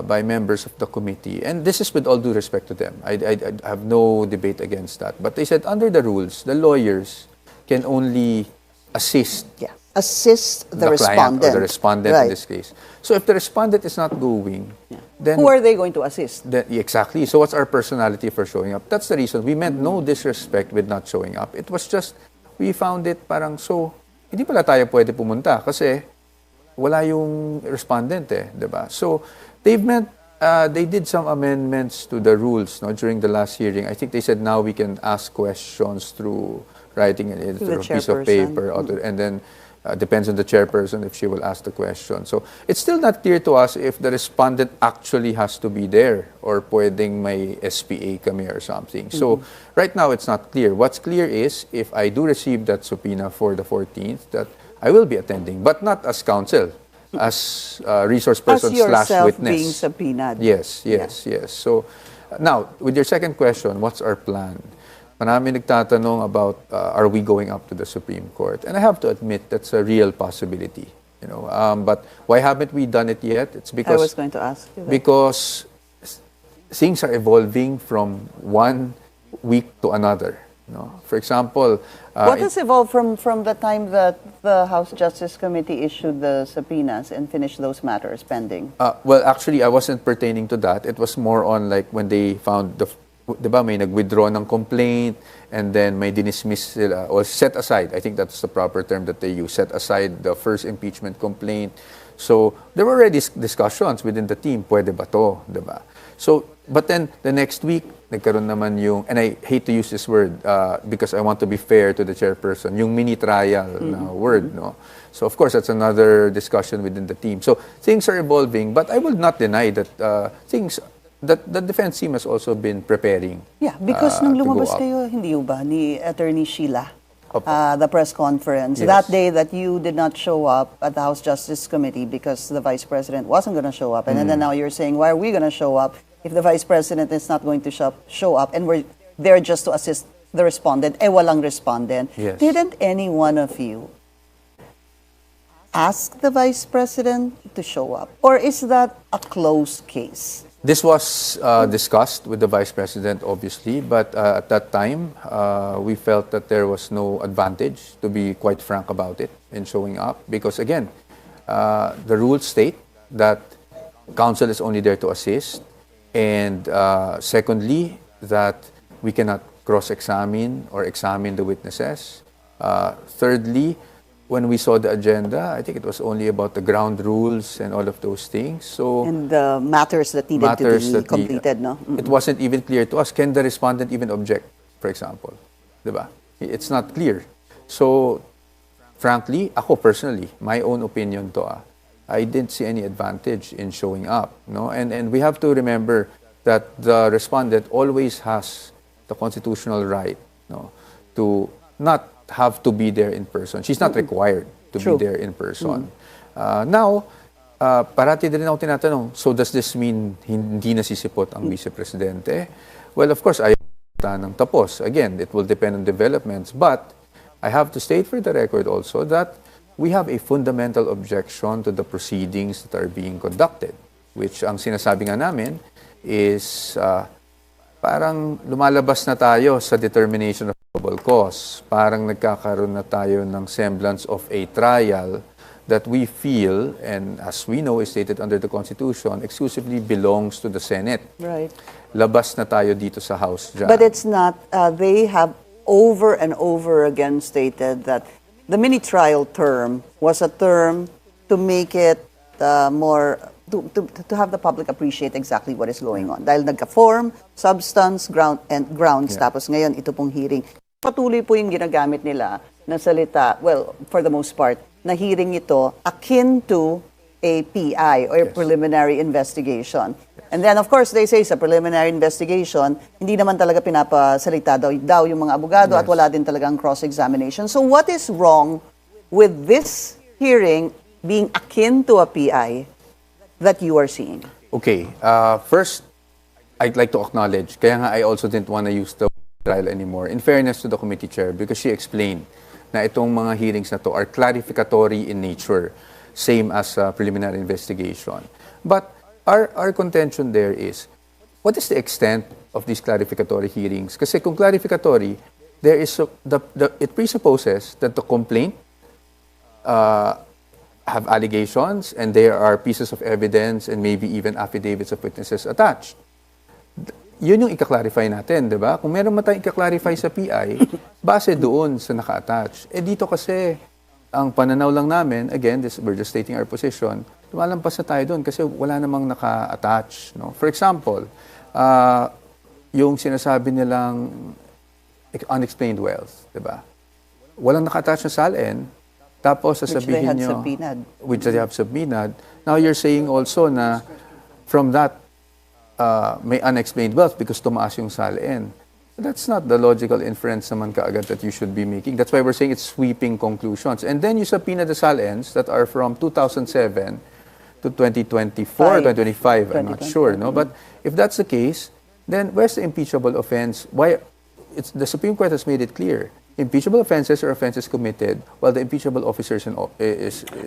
by members of the committee. And this is with all due respect to them. I have no debate against that. But they said under the rules, the lawyers can only assist Assist the client respondent. or the respondent in this case. So if the respondent is not going, then Who are they going to assist? exactly. So what's our personality for showing up? That's the reason. We meant no disrespect with not showing up. It was just, we found it parang so, hindi pala tayo pwede pumunta kasi wala yung respondent eh, diba? So they did some amendments to the rules, no, during the last hearing. I think they said now we can ask questions through writing it through a piece of paper, and then depends on the chairperson if she will ask the question. So it's still not clear to us if the respondent actually has to be there or pwedeng may SPA kami or something. So right now it's not clear. What's clear is if I do receive that subpoena for the 14th, that I will be attending, but not as counsel, as resource person As yourself / witness. being subpoenaed. Yes. So now, with your second question, what's our plan? Marami nagtatanong about are we going up to the Supreme Court? And I have to admit that's a real possibility. You know, but why haven't we done it yet? It's because I was going to ask you that. Because things are evolving from one week to another. You know? For example, What has evolved from the time that the House Justice Committee issued the subpoenas and finished those matters pending? well, actually, I wasn't pertaining to that. It was more on like when they found diba, may nag-withdraw ng complaint and then may dinismiss sila or set aside. I think that's the proper term that they use. Set aside the first impeachment complaint. So there were already discussions within the team. Pwede ba to? Diba? So, but then the next week, nagkaroon naman yung, and I hate to use this word because I want to be fair to the chairperson, yung mini trial na word, no? So of course, that's another discussion within the team. So things are evolving, but I will not deny that that the defense team has also been preparing. Yeah, because nung to go lumabas up. kayo, hindi ba, ni Attorney Sheila, the press conference, Yes. that day that you did not show up at the House Justice Committee because the Vice President wasn't going to show up. And then now you're saying, why are we going to show up if the Vice President is not going to show up and we're there just to assist the respondent? Walang respondent. Yes. Didn't any one of you ask the Vice President to show up? Or is that a closed case? This was discussed with the Vice President, obviously, but at that time, we felt that there was no advantage, to be quite frank about it, in showing up. Because again, the rules state that counsel is only there to assist. And secondly, that we cannot cross-examine or examine the witnesses. Thirdly, when we saw the agenda, I think it was only about the ground rules and all of those things. So And the matters that needed to be completed, no? It wasn't even clear to us. Can the respondent even object, for example? Diba? It's not clear. So, frankly, ako personally, my own opinion to, I didn't see any advantage in showing up. No? And we have to remember that the respondent always has the constitutional right, no, to not have to be there in person. She's not required to be there in person. Now, parati din ako tinatanong, so does this mean hindi nasisipot ang Vice Presidente? Well, of course, ayaw ng tapos. Again, it will depend on developments. But I have to state for the record also that we have a fundamental objection to the proceedings that are being conducted, which ang sinasabi nga namin is parang lumalabas na tayo sa determination of probable cause. Parang nagkakaroon na tayo ng semblance of a trial that we feel, and as we know is stated under the Constitution, exclusively belongs to the Senate. Right. Labas na tayo dito sa House dyan. But it's not, they have over and over again stated that the mini-trial term was a term to make it more, to have the public appreciate exactly what is going on. Dahil nagka-form, substance, grounds, tapos ngayon ito pong hearing. Patuloy po yung ginagamit nila na salita, well, for the most part, na hearing ito akin to a PI or preliminary investigation. And then, of course, they say sa preliminary investigation, hindi naman talaga pinapasalita daw yung mga abogado at wala din talagang cross-examination. So what is wrong with this hearing being akin to a PI that you are seeing? Okay, first, I'd like to acknowledge, kaya nga I also didn't want to use the trial anymore, in fairness to the committee chair, because she explained na itong mga hearings na to are clarificatory in nature, same as preliminary investigation. But our contention there is, what is the extent of these clarificatory hearings? Kasi kung clarificatory, there is it presupposes that the complaint have allegations and there are pieces of evidence and maybe even affidavits of witnesses attached. Yun yung ika-clarify natin, di ba? Kung meron man tayong ika-clarify sa PI, base doon sa naka-attach. Dito kasi, ang pananaw lang namin, again, we're just stating our position, lumalampas na tayo doon kasi wala namang naka-attach. No? For example, yung sinasabi nilang unexplained wealth, di ba? Walang naka-attach na SALN, tapos sasabihin nyo, which they have subpoenaed. Now you're saying also na from that, may unexplained wealth because tumaas yung SALN. That's not the logical inference naman kaagad that you should be making. That's why we're saying it's sweeping conclusions. And then you subpoena the SALNs that are from 2007 to 2024, 2025, I'm not sure. No? But if that's the case, then where's the impeachable offense? Why? The Supreme Court has made it clear. Impeachable offenses are offenses committed while the impeachable officer is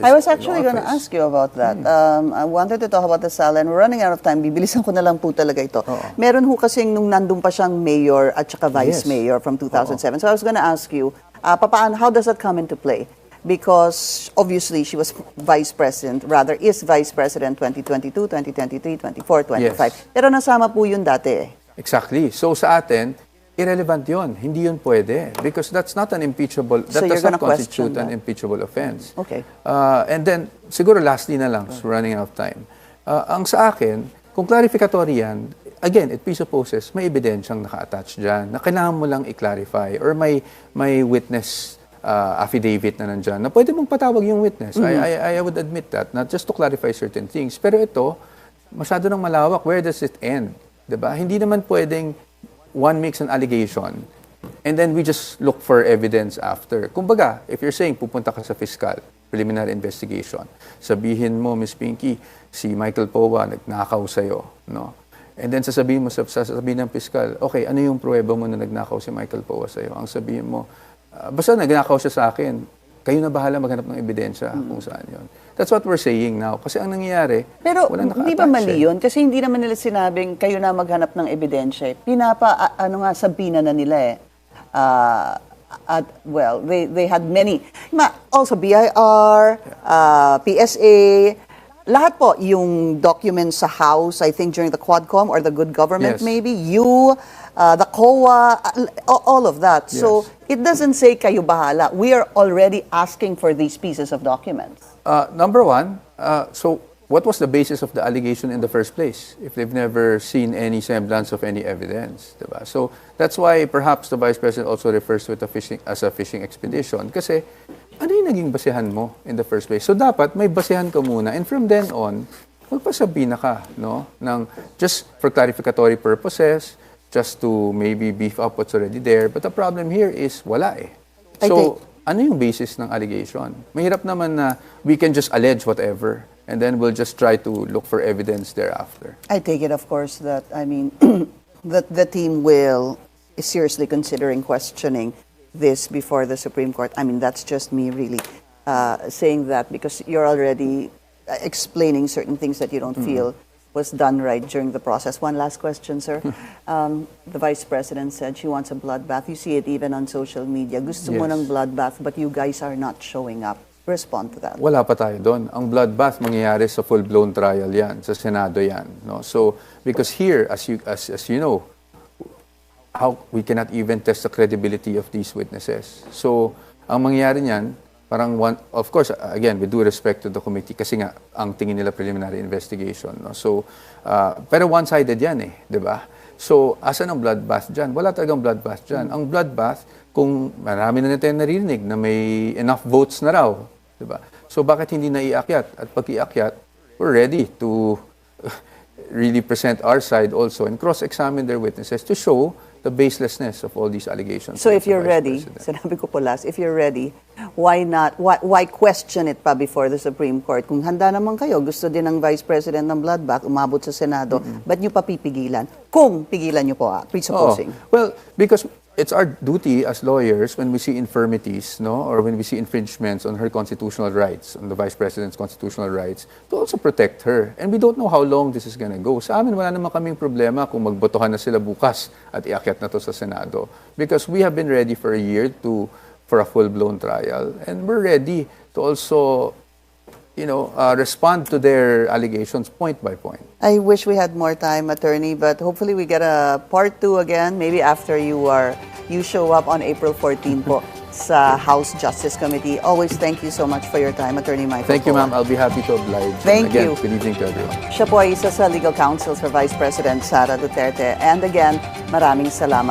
I was actually going to ask you about that. I wanted to talk about the SALN. We're running out of time. Bibilisan ko na lang po talaga ito. Meron ho kasing nung nandun pa siyang mayor at saka vice mayor from 2007. So I was going to ask you, how does that come into play? Because obviously she was vice president, rather is vice president 2022, 2023, 24, 25. Yes. Pero nasama po yun dati eh. Exactly. So sa atin, irrelevant yun. Hindi yun pwede. Because that's not an impeachable, that does not constitute an impeachable offense. Okay. And then, siguro lastly na lang, so running out of time. Ang sa akin, kung clarificatory yan, again, it presupposes may ebidensyang naka-attach dyan na kailangan mo lang i-clarify or may witness affidavit na nandyan na pwede mong patawag yung witness. I would admit that, not just to clarify certain things. Pero ito, masyado nang malawak. Where does it end? Diba? Hindi naman pwedeng one makes an allegation, and then we just look for evidence after. Kumbaga, if you're saying pupunta ka sa fiscal, preliminary investigation, sabihin mo, Ms. Pinky, si Michael Powa nagnakaw sa'yo, no? And then sasabihin mo, sasabihin ng fiscal, okay, ano yung pruweba mo na nagnakaw si Michael Powa sa'yo? Ang sabihin mo, basta nagnakaw siya sa akin, kayo na bahala maghanap ng ebidensya kung saan yun. That's what we're saying now. Kasi ang nangyayari, pero hindi ba mali yun? Kasi hindi naman nila sinabing kayo na maghanap ng ebidensya. Sabina na nila eh. Well, they had many. Also BIR, PSA, lahat po yung documents sa House, I think during the Quadcom or the Good Government maybe, the COA, all of that. Yes. So it doesn't say kayo bahala. We are already asking for these pieces of documents. Number one, so what was the basis of the allegation in the first place if they've never seen any semblance of any evidence? Diba? So that's why perhaps the Vice President also refers to it as a fishing expedition. Kasi ano yung naging basehan mo in the first place? So dapat may basehan ka muna. And from then on, magpasabi na ka, no? Just for clarificatory purposes, just to maybe beef up what's already there. But the problem here is wala eh. So, ano yung basis ng allegation? Mahirap naman na we can just allege whatever and then we'll just try to look for evidence thereafter. I take it, of course, that, that the team is seriously considering questioning this before the Supreme Court. That's just me really saying that because you're already explaining certain things that you don't feel was done right during the process. One last question, sir. The Vice President said she wants a bloodbath. You see it even on social media. Gusto mo ng bloodbath, but you guys are not showing up. Respond to that. Wala pa tayo doon. Ang bloodbath mangyayari sa full-blown trial yan, sa Senado yan. No? So, because here, as you know, how we cannot even test the credibility of these witnesses. So, ang mangyayari niyan, parang of course, again, with due respect to the committee, kasi nga, ang tingin nila preliminary investigation. No? So, pero one-sided yan eh, di ba? So, asan ang bloodbath dyan? Wala talagang bloodbath dyan. Ang bloodbath, kung marami na natin naririnig na may enough votes na raw, di ba? So bakit hindi naiakyat? At pag iakyat, we're ready to really present our side also and cross-examine their witnesses to show the baselessness of all these allegations. So if against the you're Vice ready, President. sinabi ko po last, if you're ready, why not, why question it pa before the Supreme Court? Kung handa naman kayo, gusto din ng Vice President ng blood bath, umabot sa Senado, ba't nyo pa pipigilan? Kung pigilan nyo po, presupposing. Oo. Well, because it's our duty as lawyers when we see infirmities, no, or when we see infringements on her constitutional rights, on the Vice President's constitutional rights, to also protect her. And we don't know how long this is gonna go. Sa amin, wala naman kaming problema kung magbotohan na sila bukas at iakyat na to sa Senado. Because we have been ready for a year for a full-blown trial. And we're ready to also, respond to their allegations point by point. I wish we had more time, attorney, but hopefully we get a part 2 again, maybe after you show up on April 14 po sa House Justice Committee. Always thank you so much for your time, Attorney Michael. Thank you, Coa. ma'am. I'll be happy to oblige. Thank and again, you. Good evening to everyone. Siya po ay isa sa legal counsel for Vice President Sara Duterte. And again, maraming salamat.